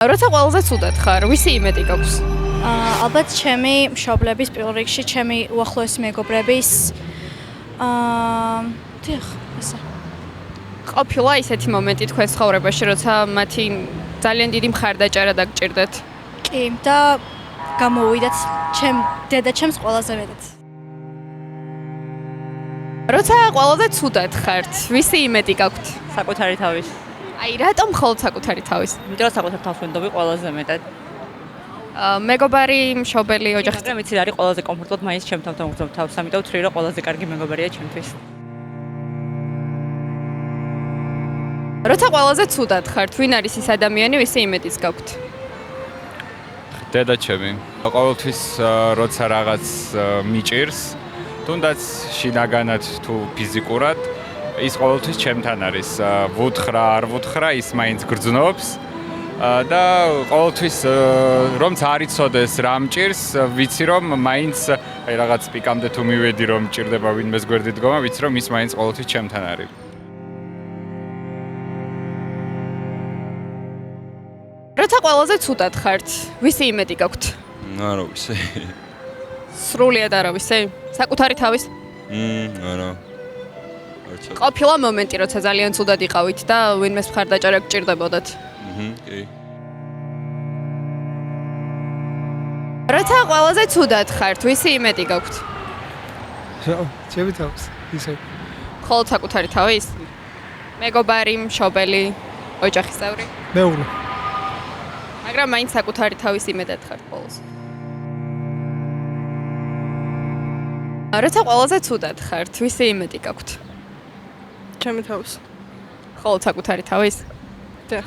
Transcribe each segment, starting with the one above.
როცა ყველაზე ცუდად ხარ, ვისი იმედი გაქვს? ალბათ ჩემი მშობლების პირველ რიგში, ჩემი უახლოესი მეგობრების დიახ, ესა. ყოფილა ისეთი მომენტი თქვენს ცხოვრებაში, როცა მათი ძალიან დიდი მხარდაჭერა დაგჭირდეთ? კი, და გამოვიდათ ჩემ დედაჩემს ყველაზე მეტად. როცა ყველაზე ცუდად ხართ, ვისი იმედი გაქვთ? საკუთარი თავის. აი, რატომ მხოლოდ საკუთარი თავის? იმიტომ რომ საკუთარ თავს ვენდობი ყველაზე მეტად. მეგობარი, მშობელი, ოჯახი. მაგრამ იცი რა არის ყველაზე კომფორტულად მაინც ჩემ თავთან ვგრძნობ თავს, ამიტომ ვთვლი რომ ყველაზე კარგი მეგობარია ჩემთვის. როცა ყველაზე ცუდად ხართ, ვინ არის ის ადამიანი, ვისი იმედიც გაქვთ? დედაჩემი. ყოველთვის როცა რაღაც მიჭირს, თუნდაც შინაგანად თუ ფიზიკურად, ის ყოველთვის ჩემთან არის. ვუთხრა, არ ვუთხრა, ის მაინც გრძნობს. და ყოველთვის რომც არ იცოდეს რა მჭირს, ვიცი რომ მაინც აი რაღაც პიკამდე თუ მივედი რომ მჭირდება ვინმეს გვერდით დგომა, ვიცი რომ ის მაინც ყოველთვის ჩემთან არის. როცა ყველაზე ცუდად ხართ, ვისი იმედი გაქვთ? არა ვიცი. სრულიად არა ვიცი? საკუთარი თავის? არა. არც. ყოფილა მომენტი, როცა ძალიან ცუდად იყავით და ვინმეს მხარდაჭერა გჭირდებოდათ? კი. როცა ყველაზე ცუდად ხართ, ვისი იმედი გაქვთ? ჩემი თავს, ისე. მხოლოდ საკუთარი თავის? მეგობარი, მშობელი, ოჯახის წევრი? მეუღლე. მაგრამ მაინც საკუთარი თავის იმედად ხართ ყოველს. როცა ყველაზე ცუდად ხართ, ვისი იმედი გაქვთ? ჩემი თავს. მხოლოდ საკუთარი თავის? დიახ.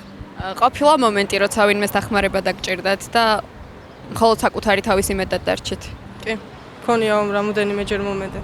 ყოფილა მომენტი, როცა ვინმეს დახმარება დაგჭირდათ და მხოლოდ საკუთარი თავის იმედად დარჩით? კი. მქონია რამოდენიმეჯერ მომენტი.